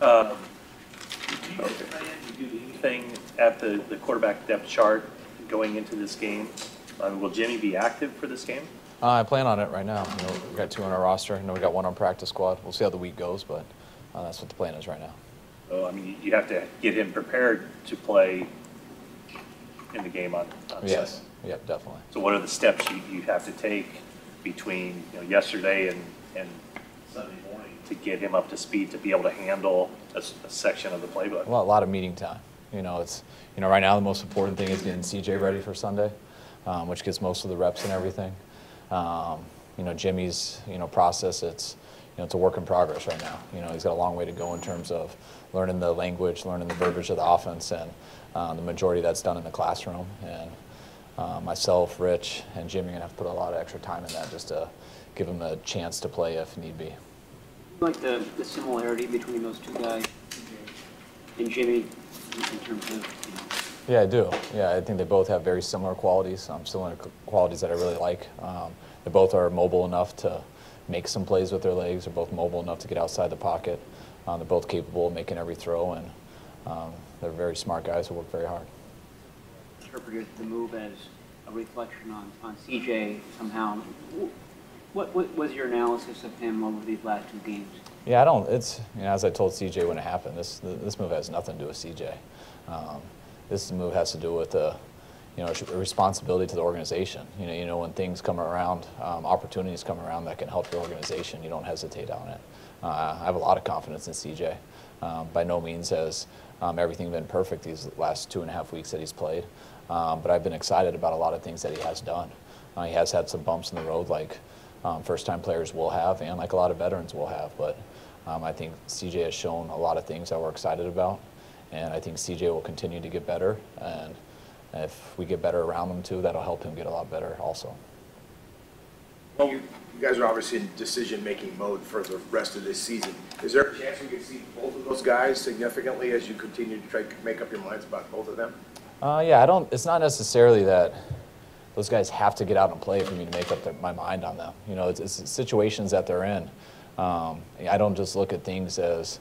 Um, do you plan to do anything at the quarterback depth chart going into this game? Will Jimmy be active for this game? I plan on it right now. We've got 2 on our roster. We got 1 on practice squad. We'll see how the week goes, but that's what the plan is right now. So, I mean, you have to get him prepared to play in the game on Yes. Sunday. Yep, definitely. So what are the steps you have to take between yesterday and Sunday morning to get him up to speed to be able to handle a section of the playbook? Well, a lot of meeting time. It's right now the most important thing is getting CJ ready for Sunday, which gets most of the reps and everything. Jimmy's process, it's a work in progress right now. He's got a long way to go in terms of learning the language, learning the verbiage of the offense, and the majority of that's done in the classroom. And myself, Rich, and Jimmy are going to have to put a lot of extra time in that just to give him a chance to play if need be. Like the similarity between those two guys and Jimmy in terms of, Yeah, I do. Yeah, I think they both have very similar qualities, similar qualities that I really like. They both are mobile enough to make some plays with their legs. They're both mobile enough to get outside the pocket. They're both capable of making every throw, and they're very smart guys who work very hard. Interpreted the move as a reflection on CJ somehow. What was your analysis of him over these last 2 games? Yeah, it's, as I told CJ when it happened, this move has nothing to do with CJ. This move has to do with a responsibility to the organization. When things come around, opportunities come around that can help your organization, you don't hesitate on it. I have a lot of confidence in CJ. By no means has everything been perfect these last 2.5 weeks that he's played, but I've been excited about a lot of things that he has done. He has had some bumps in the road like first-time players will have, and like a lot of veterans will have, but I think CJ has shown a lot of things that we're excited about, and I think CJ will continue to get better, and if we get better around him too, that'll help him get a lot better also. Well, you guys are obviously in decision-making mode for the rest of this season. Is there a chance we could see both of those guys significantly as you continue to try to make up your minds about both of them? Yeah, it's not necessarily that those guys have to get out and play for me to make up my mind on them. It's situations that they're in. I don't just look at things as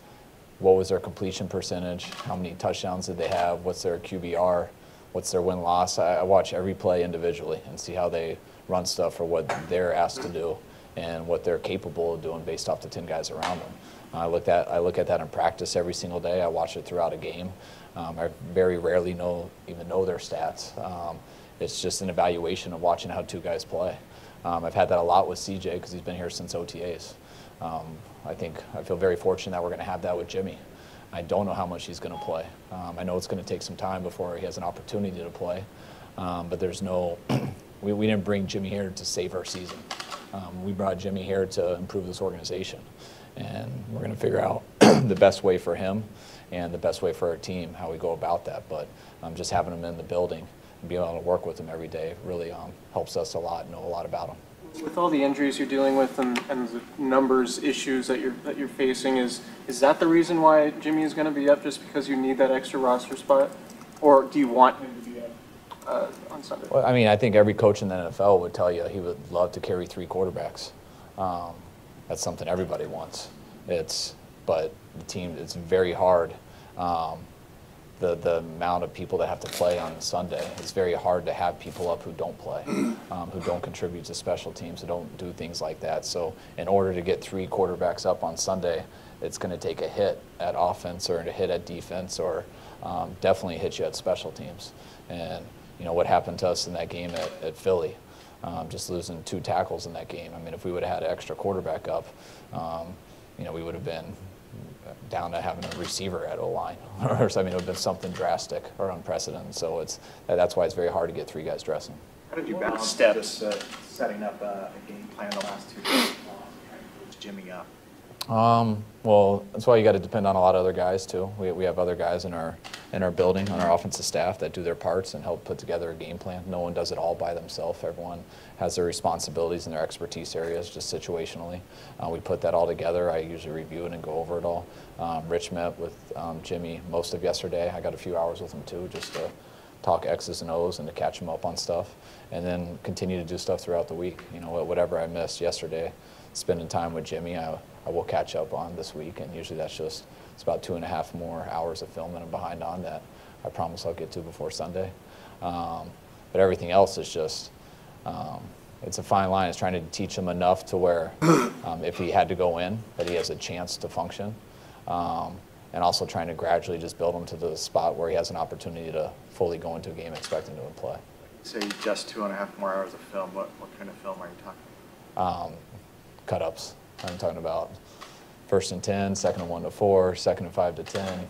what was their completion percentage, how many touchdowns did they have, what's their QBR, what's their win-loss. I watch every play individually and see how they run stuff for what they're asked to do and what they're capable of doing based off the 10 guys around them. I look at that in practice every single day. I watch it throughout a game. I very rarely even know their stats. It's just an evaluation of watching how 2 guys play. I've had that a lot with CJ because he's been here since OTAs. I feel very fortunate that we're going to have that with Jimmy. I don't know how much he's going to play. I know it's going to take some time before he has an opportunity to play, but there's no we didn't bring Jimmy here to save our season. We brought Jimmy here to improve this organization, and we're going to figure out the best way for him and the best way for our team, how we go about that. But just having him in the building and being able to work with him every day really helps us a lot, know a lot about him. With all the injuries you're dealing with and the numbers issues that you're facing, is that the reason why Jimmy is going to be up, just because you need that extra roster spot, or do you want him to be up on Sunday? Well, I think every coach in the NFL would tell you he would love to carry 3 quarterbacks. That's something everybody wants. But the team, it's very hard. The amount of people that have to play on Sunday, it's very hard to have people up who don't play, who don't contribute to special teams, who don't do things like that. So in order to get 3 quarterbacks up on Sunday, it's going to take a hit at offense or a hit at defense, or definitely hit you at special teams. And what happened to us in that game at Philly, just losing 2 tackles in that game. If we would have had an extra quarterback up, we would have been down to having a receiver at O-line, or it would have been something drastic or unprecedented. So that's why it's very hard to get 3 guys dressing. How did you balance steps setting up a game plan the last 2 days, Jimmy up? Well, that's why you got to depend on a lot of other guys too. We have other guys in our building, on our offensive staff, that do their parts and help put together a game plan. No one does it all by themselves. Everyone has their responsibilities and their expertise areas, just situationally. We put that all together. I usually review it and go over it all. Rich met with Jimmy most of yesterday. I got a few hours with him too, just to talk X's and O's and to catch him up on stuff, and then continue to do stuff throughout the week. Whatever I missed yesterday, spending time with Jimmy, I will catch up on this week, and usually that's just it's about 2.5 more hours of film that I'm behind on that I promise I'll get to before Sunday. But everything else is just, it's a fine line. It's trying to teach him enough to where if he had to go in, that he has a chance to function. And also trying to gradually just build him to the spot where he has an opportunity to fully go into a game expecting to play. Say just 2.5 more hours of film. What kind of film are you talking? Cut-ups. I'm talking about 1st and 10, 2nd and 1 to 4, 2nd and 5 to 10,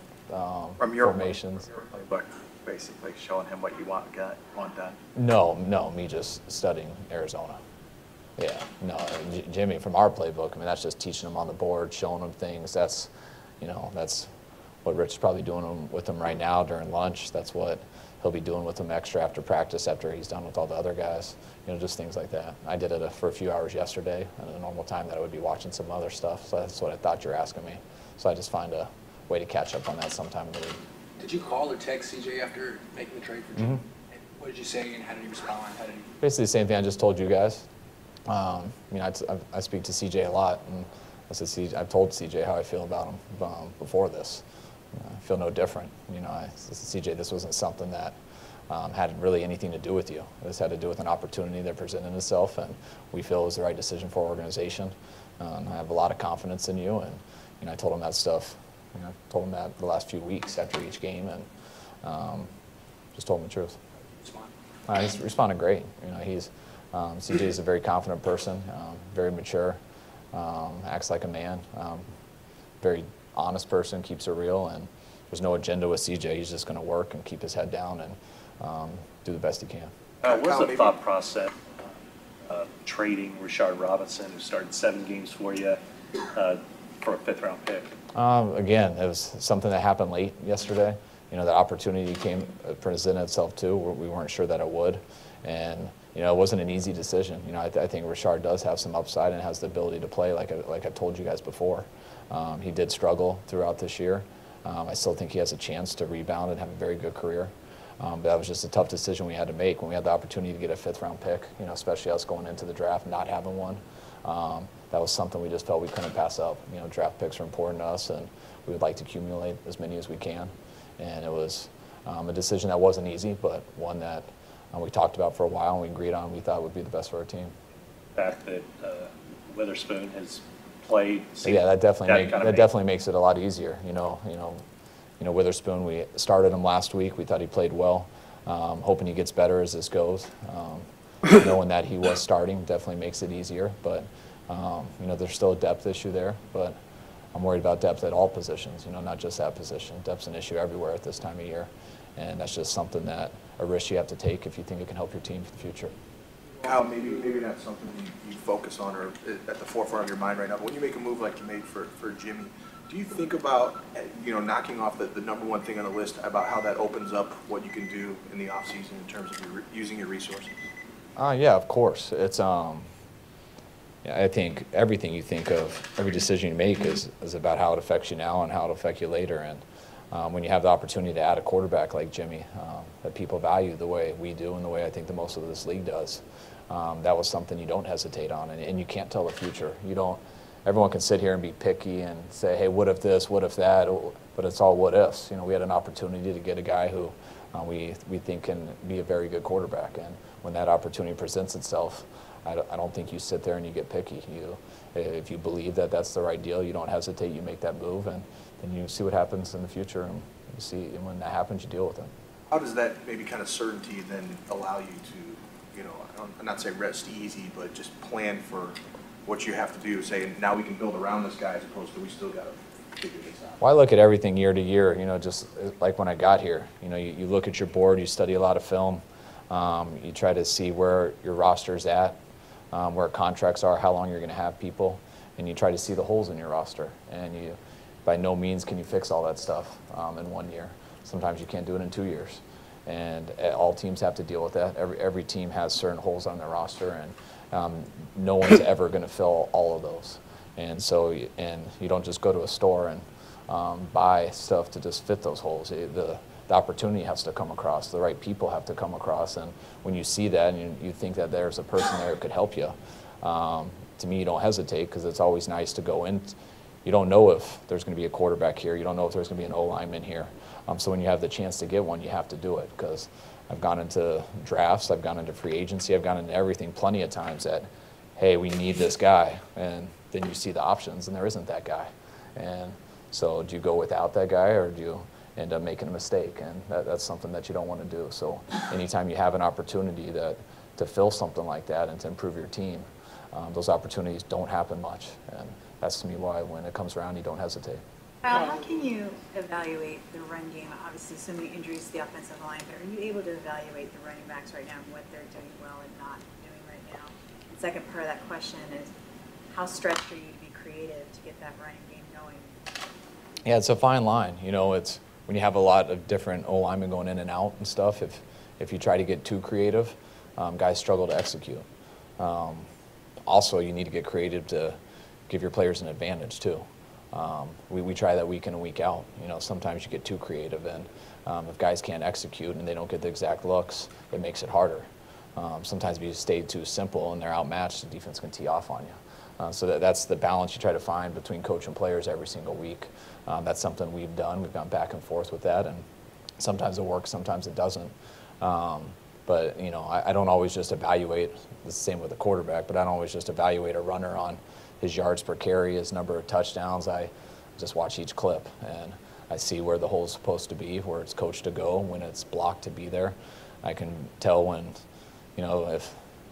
From your formations. playbook, basically showing him what you want done. No, me just studying Arizona. Yeah, no, Jimmy, from our playbook, I mean, that's just teaching him on the board, showing him things. That's, that's what Rich is probably doing with him right now during lunch. That's what he'll be doing with him extra after practice, after he's done with all the other guys. Just things like that. I did it for a few hours yesterday at a normal time that I would be watching some other stuff. So that's what I thought you were asking me. So I just find a way to catch up on that sometime in the week. Did you call or text CJ after making the trade for Jim? And what did you say, and how did he respond? Basically the same thing I just told you guys. I speak to CJ a lot, and I've told CJ how I feel about him before this. I feel no different. I said, CJ, this wasn't something that had really anything to do with you. This had to do with an opportunity that presented itself, and we feel it was the right decision for our organization. I have a lot of confidence in you, and I told him that stuff. I told him that the last few weeks after each game, and just told him the truth. He's responded great. CJ is a very confident person, very mature, acts like a man, very honest person, keeps it real, and there's no agenda with CJ. He's just going to work and keep his head down and do the best he can. What was the thought process trading Rashard Robinson, who started 7 games for you, for a 5th-round pick? Again, it was something that happened late yesterday. The opportunity presented itself too. We weren't sure that it would, and it wasn't an easy decision. I think Rashard does have some upside and has the ability to play, like I told you guys before. He did struggle throughout this year. I still think he has a chance to rebound and have a very good career. But that was just a tough decision we had to make when we had the opportunity to get a 5th-round pick, especially us going into the draft not having one. That was something we just felt we couldn't pass up. Draft picks are important to us, and we would like to accumulate as many as we can. And it was a decision that wasn't easy, but one that we talked about for a while and we agreed on we thought would be the best for our team. The fact that Witherspoon has played. Yeah, that definitely makes it a lot easier. Witherspoon, we started him last week. We thought he played well. Hoping he gets better as this goes. Knowing that he was starting definitely makes it easier. But there's still a depth issue there. But I'm worried about depth at all positions. Not just that position. Depth's an issue everywhere at this time of year, and that's just something that a risk you have to take if you think it can help your team for the future. Al, maybe not something you focus on or at the forefront of your mind right now, but when you make a move like you made for Jimmy, do you think about knocking off the number one thing on the list about how that opens up what you can do in the offseason in terms of using your resources? Yeah, of course. It's I think everything you think of, every decision you make is about how it affects you now and how it'll affect you later. And when you have the opportunity to add a quarterback like Jimmy that people value the way we do and the way I think the most of this league does, that was something you don't hesitate on. And you can't tell the future. Everyone can sit here and be picky and say, hey, what if this, what if that, but it's all what ifs. We had an opportunity to get a guy who we think can be a very good quarterback. And when that opportunity presents itself, I don't think you sit there and you get picky. If you believe that that's the right deal, you don't hesitate, you make that move, and then you see what happens in the future, and you see, and when that happens, you deal with it. How does that maybe kind of certainty then allow you to, I'm not saying rest easy, but just plan for what you have to do, say, now we can build around this guy as opposed to we still got to figure this out? Well, I look at everything year to year, just like when I got here. You look at your board, you study a lot of film, you try to see where your roster's at, where contracts are, how long you're going to have people, and you try to see the holes in your roster. And by no means can you fix all that stuff in 1 year. Sometimes you can't do it in 2 years. And all teams have to deal with that. Every team has certain holes on their roster, and no one's ever going to fill all of those. And so, you don't just go to a store and buy stuff to just fit those holes. The opportunity has to come across. The right people have to come across. And when you see that and you think that there's a person there who could help you, to me, you don't hesitate, because it's always nice to go in. you don't know if there's going to be a quarterback here. You don't know if there's going to be an O-lineman here. So when you have the chance to get one, you have to do it, because I've gone into drafts, I've gone into free agency, I've gone into everything plenty of times that, hey, we need this guy, and then you see the options and there isn't that guy. And so do you go without that guy, or do you end up making a mistake? And that's something that you don't want to do. So anytime you have an opportunity to fill something like that and to improve your team, those opportunities don't happen much. And that's to me why when it comes around, you don't hesitate. How can you evaluate the run game? Obviously, so many injuries to the offensive line, but are you able to evaluate the running backs right now and what they're doing well and not doing right now? The second part of that question is, how stretched are you to be creative to get that running game going? Yeah, it's a fine line. You know, it's when you have a lot of different O-linemen going in and out and stuff, if you try to get too creative, guys struggle to execute. Also, you need to get creative to give your players an advantage too. We try that week in and week out. You know, sometimes you get too creative, and if guys can't execute and they don't get the exact looks, it makes it harder. Sometimes if you stay too simple and they're outmatched, the defense can tee off on you. So that's the balance you try to find between coach and players every single week. That's something we've done. We've gone back and forth with that, and sometimes it works, sometimes it doesn't. But, you know, I don't always just evaluate, the same with the quarterback, but I don't always just evaluate a runner on his yards per carry, his number of touchdowns. I just watch each clip, and I see where the hole is supposed to be, where it's coached to go, when it's blocked to be there. I can tell when, you know,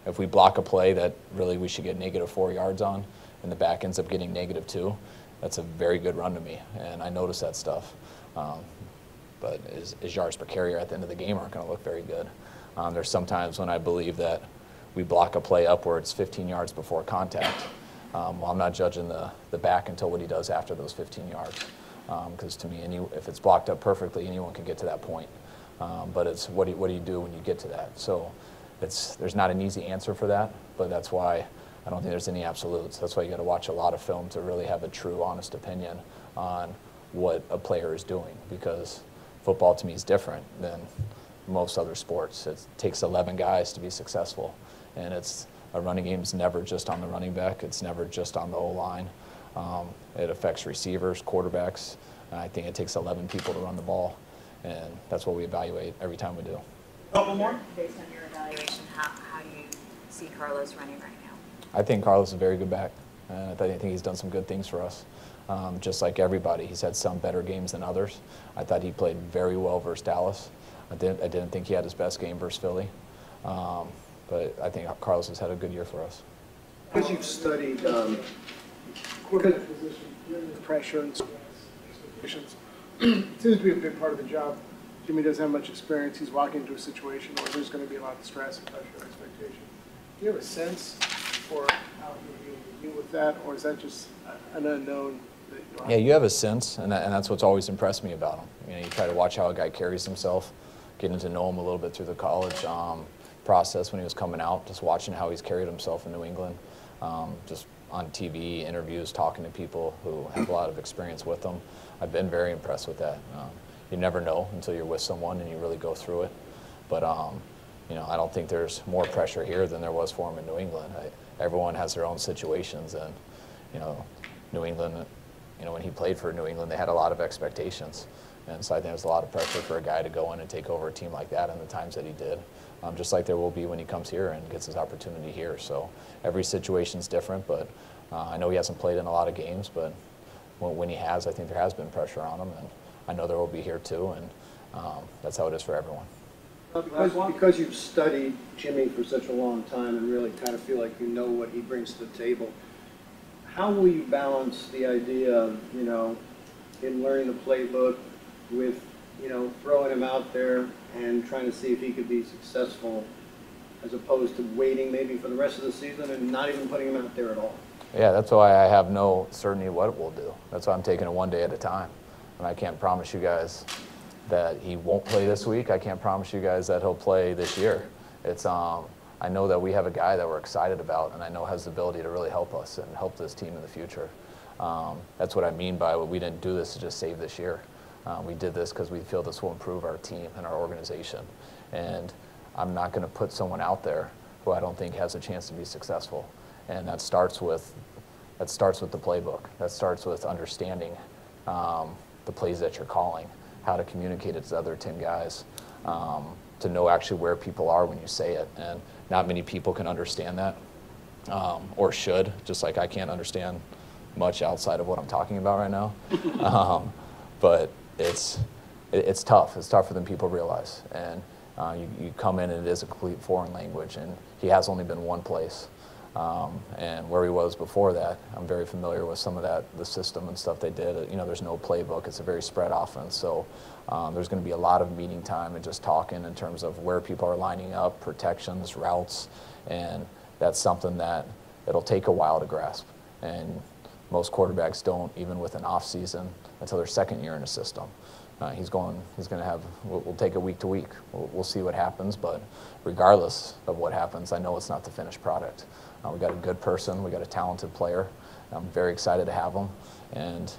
if we block a play that really we should get -4 yards on, and the back ends up getting -2, that's a very good run to me, and I notice that stuff. But his yards per carry at the end of the game aren't going to look very good. There's sometimes when I believe that we block a play up where it's 15 yards before contact. Well, I'm not judging the back until what he does after those 15 yards. Because to me, if it's blocked up perfectly, anyone can get to that point. But it's what do you do when you get to that? So there's not an easy answer for that, but that's why I don't think there's any absolutes. That's why you got to watch a lot of film to really have a true, honest opinion on what a player is doing, because football to me is different than most other sports. It takes 11 guys to be successful, and a running game is never just on the running back. It's never just on the O-line. It affects receivers, quarterbacks, and I think it takes 11 people to run the ball, and that's what we evaluate every time we do. Based on your evaluation, how do you see Carlos running right now? I think Carlos is a very good back, and I think he's done some good things for us. Just like everybody, he's had some better games than others. I thought he played very well versus Dallas. I didn't think he had his best game versus Philly. But I think Carlos has had a good year for us. Because you've studied quarterback position, the pressure and situations, it seems to be a big part of the job. Jimmy doesn't have much experience. He's walking into a situation where there's going to be a lot of stress and pressure and expectation. Do you have a sense for how he'll be able to deal with that, or is that just an unknown? Yeah, you have a sense, and that's what's always impressed me about him. You know, you try to watch how a guy carries himself, getting to know him a little bit through the college process when he was coming out, just watching how he's carried himself in New England, just on TV, interviews, talking to people who have a lot of experience with him. I've been very impressed with that. You never know until you're with someone and you really go through it. But you know, I don't think there's more pressure here than there was for him in New England. Everyone has their own situations, and you know, New England, you know, when he played for New England, they had a lot of expectations. And so I think there's a lot of pressure for a guy to go in and take over a team like that in the times that he did, just like there will be when he comes here and gets his opportunity here. So every situation's different, but I know he hasn't played in a lot of games, but when he has, I think there has been pressure on him, and I know there will be here too, and that's how it is for everyone. Because you've studied Jimmy for such a long time and really kind of feel like you know what he brings to the table, how will you balance the idea of, you know, him learning the playbook with, you know, throwing him out there and trying to see if he could be successful, as opposed to waiting maybe for the rest of the season and not even putting him out there at all? Yeah, that's why I have no certainty what it will do. That's why I'm taking it one day at a time. And I can't promise you guys that he won't play this week. I can't promise you guys that he'll play this year. It's I know that we have a guy that we're excited about, and I know has the ability to really help us and help this team in the future. That's what I mean by we didn't do this to just save this year. We did this because we feel this will improve our team and our organization. And I'm not going to put someone out there who I don't think has a chance to be successful. And that starts with that starts with the playbook. That starts with understanding the plays that you're calling, how to communicate it to the other 10 guys, to know actually where people are when you say it. And not many people can understand that, or should, just like I can't understand much outside of what I'm talking about right now. But it's tough. It's tougher than people realize. And you come in and it is a complete foreign language, and he has only been one place. And where he was before that, I'm very familiar with some of that, the system and stuff they did. You know, there's no playbook. It's a very spread offense. So there's going to be a lot of meeting time and just talking in terms of where people are lining up, protections, routes, and that's something that it'll take a while to grasp. And most quarterbacks don't, even with an off season, until their second year in a system. He's going to have, we'll take it week to week. We'll see what happens, but regardless of what happens, I know it's not the finished product. We got a good person, we got a talented player. I'm very excited to have him, and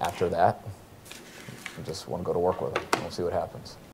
after that, I just want to go to work with him. We'll see what happens.